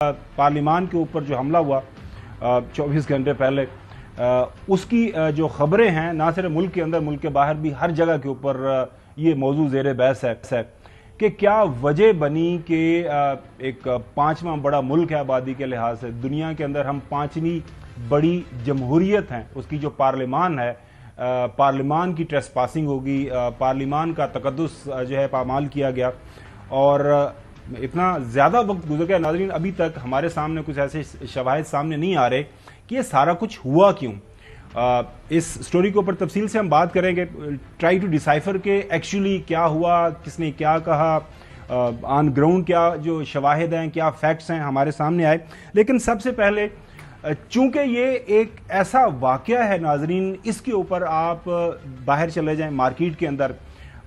Parliament के ऊपर जो हमला हुआ 24 घंटे पहले, उसकी जो खबरें हैं ना सिर्फ मुल्क के अंदर मुल्क के बाहर भी हर जगह के ऊपर ये मौजू ज़ेर बहस है कि क्या वजह बनी कि एक पांचवा बड़ा मुल्क है आबादी के लिहाज से, दुनिया के अंदर हम पांचवी बड़ी जमहूरियत हैं, उसकी जो पार्लिमान है, पार्लिमान की ट्रेसपासिंग होगी, पार्लिमान का तकद्दुस जो है पामाल किया गया और इतना ज़्यादा वक्त गुजर गया। नाज़रीन, अभी तक हमारे सामने कुछ ऐसे शवाहिद सामने नहीं आ रहे कि ये सारा कुछ हुआ क्यों। इस स्टोरी के ऊपर तफसील से हम बात करेंगे, ट्राई टू डिसाइफर के एक्चुअली क्या हुआ, किसने क्या कहा, ऑन ग्राउंड क्या जो शवाहिद हैं, क्या फैक्ट्स हैं हमारे सामने आए। लेकिन सबसे पहले चूंकि ये एक ऐसा वाक़या है नाजरीन, इसके ऊपर आप बाहर चले जाएं मार्केट के अंदर,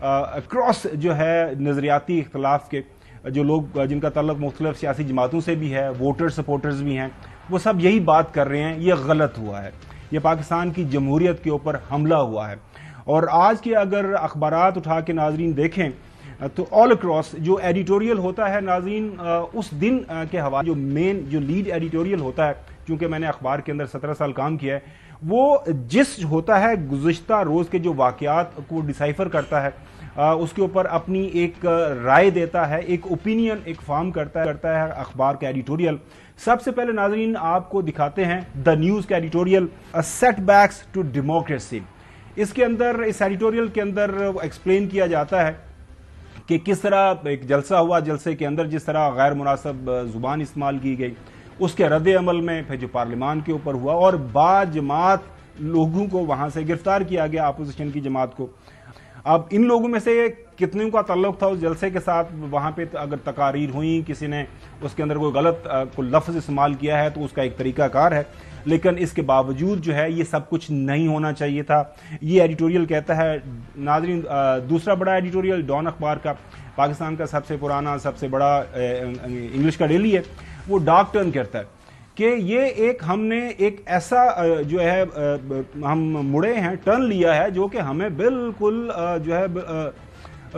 अक्रॉस जो है नज़रियाती इख्तलाफ के जो लोग जिनका तल्लुक़ मुख्तलिफ सियासी जमातों से भी है, वोटर सपोर्टर्स भी हैं, वो सब यही बात कर रहे हैं, ये गलत हुआ है, ये पाकिस्तान की जमहूरियत के ऊपर हमला हुआ है। और आज के अगर अखबारात उठा के नाजरीन देखें तो ऑल अक्रॉस जो एडिटोरियल होता है नाजरीन, उस दिन के हवाले जो मेन जो लीड एडिटोरियल होता है, चूंकि मैंने अखबार के अंदर 17 साल काम किया है, वो जिस होता है गुज़िश्ता रोज़ के जो वाक़यात को डिसाइफर करता है, उसके ऊपर अपनी एक राय देता है, एक ओपिनियन एक फॉर्म करता है अखबार का एडिटोरियल। सबसे पहले नाजरीन आपको दिखाते हैं द न्यूज़ का एडिटोरियल, सेटबैक्स टू डेमोक्रेसी। इसके अंदर, इस एडिटोरियल के अंदर एक्सप्लेन किया जाता है कि किस तरह एक जलसा हुआ, जलसे के अंदर जिस तरह गैर मुनासिब ज़ुबान इस्तेमाल की गई, उसके रद्द अमल में फिर जो पार्लिमान के ऊपर हुआ और बाजमात लोगों को वहां से गिरफ्तार किया गया, अपोजिशन की जमात को। अब इन लोगों में से कितने का ताल्लुक था उस जलसे के साथ, वहां पे अगर तकारीर हुई, किसी ने उसके अंदर कोई गलत कोई लफ्ज़ इस्तेमाल किया है तो उसका एक तरीकाकार है, लेकिन इसके बावजूद जो है ये सब कुछ नहीं होना चाहिए था, ये एडिटोरियल कहता है नाजरीन। दूसरा बड़ा एडिटोरियल डॉन अखबार का, पाकिस्तान का सबसे पुराना सबसे बड़ा इंग्लिश का डेली है, वो डार्क टर्न करता है कि ये एक हमने एक ऐसा जो है हम मुड़े हैं, टर्न लिया है जो कि हमें बिल्कुल जो है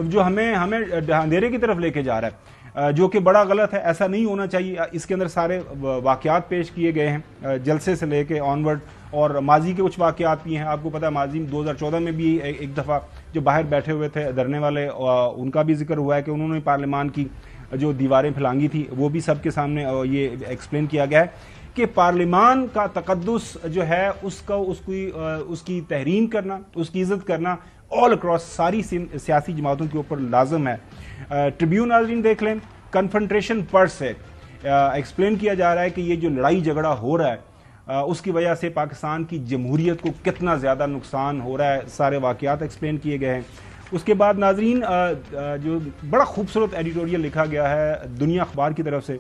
जो हमें अंधेरे की तरफ लेके जा रहा है, जो कि बड़ा गलत है, ऐसा नहीं होना चाहिए। इसके अंदर सारे वाक़यात पेश किए गए हैं जलसे से लेके ऑनवर्ड, और माजी के कुछ वाक़यात भी हैं। आपको पता है माजी 2014 में भी एक दफ़ा जो बाहर बैठे हुए थे धरने वाले, उनका भी जिक्र हुआ है कि उन्होंने पार्लियामान की जो दीवारें फैलांगी थी, वो भी सबके सामने ये एक्सप्लेन किया गया है कि पार्लियामान का तकद्दुस जो है उसकी तहरीम करना, उसकी इज्जत करना ऑल अक्रॉस सारी सियासी जमातों के ऊपर लाजम है। ट्रिब्यून नाज़रीन देख लें, कन्फ्रंटेशन पर से एक्सप्लेन किया जा रहा है कि ये जो लड़ाई झगड़ा हो रहा है उसकी वजह से पाकिस्तान की जमहूरियत को कितना ज़्यादा नुकसान हो रहा है, सारे वाक़यात एक्सप्लेन किए गए हैं। उसके बाद नाजरीन जो बड़ा खूबसूरत एडिटोरियल लिखा गया है दुनिया अखबार की तरफ से,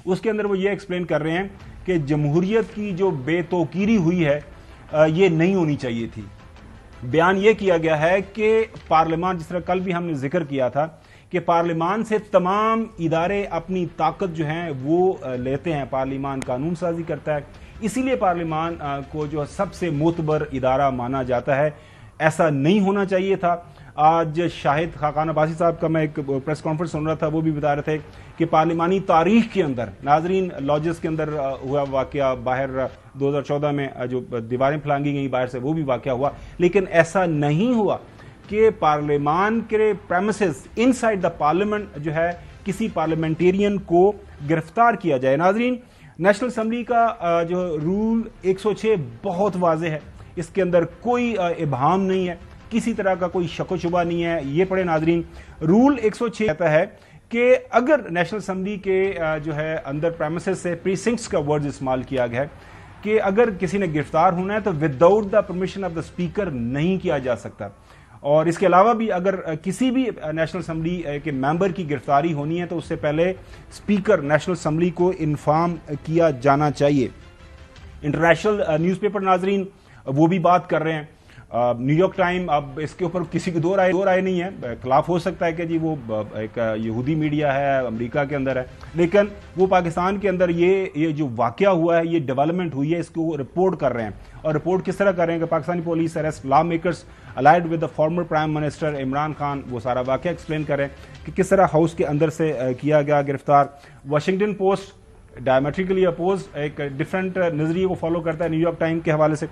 उसके अंदर वो ये एक्सप्लेन कर रहे हैं कि जमहूरियत की जो बेतौकीरी हुई है ये नहीं होनी चाहिए थी। बयान ये किया गया है कि पार्लियामान, जिस तरह कल भी हमने जिक्र किया था कि पार्लियामान से तमाम इदारे अपनी ताकत जो है वो लेते हैं, पार्लियामान कानून साजी करता है, इसीलिए पार्लियामान को जो सबसे मोतबर इदारा माना जाता है। ऐसा नहीं होना चाहिए था। आज शाहिद खाकान अब्बासी साहब का मैं एक प्रेस कॉन्फ्रेंस सुन रहा था, वो भी बता रहे थे कि पार्लिमानी तारीख के अंदर नाजरीन लॉजेस के अंदर हुआ वाक़या, बाहर 2014 में जो दीवारें फैलांगी गई बाहर से, वो भी वाक़या हुआ, लेकिन ऐसा नहीं हुआ कि पार्लियामान के प्रेमिसेस इनसाइड द पार्लियामेंट जो है किसी पार्लियामेंटेरियन को गिरफ्तार किया जाए। नाजरीन, नेशनल असम्बली का जो रूल 106 बहुत वाज़ेह है, इसके अंदर कोई इबहाम नहीं है, किसी तरह का कोई शक शुबा नहीं है। ये पढ़े नाजरीन, रूल 106 कहता है कि अगर नेशनल असम्बली के जो है अंदर प्रेमिसेस से प्रीसिंक्ट्स का वर्ड इस्तेमाल किया गया है कि अगर किसी ने गिरफ्तार होना है तो without the permission of the speaker नहीं किया जा सकता। और इसके अलावा भी अगर किसी भी नेशनल असम्बली के मेंबर की गिरफ्तारी होनी है तो उससे पहले स्पीकर नेशनल असम्बली को इन्फॉर्म किया जाना चाहिए। इंटरनेशनल न्यूज़पेपर नाजरीन वो भी बात कर रहे हैं, न्यू यॉर्क टाइम, अब इसके ऊपर किसी की दो राय नहीं है। खिलाफ हो सकता है कि जी वो एक यहूदी मीडिया है, अमेरिका के अंदर है, लेकिन वो पाकिस्तान के अंदर ये जो वाकया हुआ है, ये डेवलपमेंट हुई है, इसको रिपोर्ट कर रहे हैं। और रिपोर्ट किस तरह कर रहे हैं कि Pakistani police arrest law makers allied with the former prime minister Imran Khan. वो सारा वाकया एक्सप्लेन कर रहे हैं कि किस तरह हाउस के अंदर से किया गया गिरफ्तार। वाशिंगटन पोस्ट डायमेट्रिकली अपोज एक डिफरेंट नजरिए को फॉलो करता है न्यूयॉर्क टाइम के हवाले से।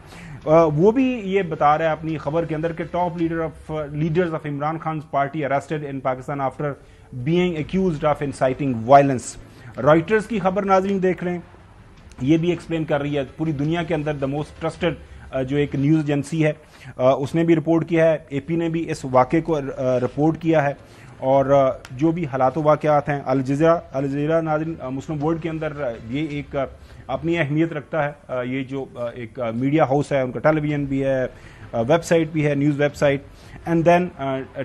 वो भी ये बता रहा है अपनी खबर के अंदर कि top leaders of Imran Khan party arrested in Pakistan after being accused of inciting violence. Reuters की खबर नाज़रीन देख रहे हैं, ये भी एक्सप्लेन कर रही है पूरी दुनिया के अंदर द मोस्ट ट्रस्टेड जो एक न्यूज़ एजेंसी है उसने भी रिपोर्ट किया है, एपी ने भी इस वाक़े को रिपोर्ट किया है। और जो भी हालात वाक़यात हैं, अल जज़ीरा नाज़रीन मुस्लिम वर्ल्ड के अंदर ये एक अपनी अहमियत रखता है। ये जो एक मीडिया हाउस है, उनका टेलीविज़न भी है, वेबसाइट भी है, news website, and then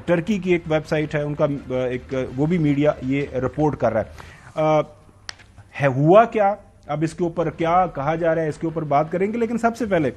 Turkey की एक वेबसाइट है उनका, एक वो भी मीडिया ये रिपोर्ट कर रहा है। हुआ क्या, अब इसके ऊपर क्या कहा जा रहा है, इसके ऊपर बात करेंगे, लेकिन सबसे पहले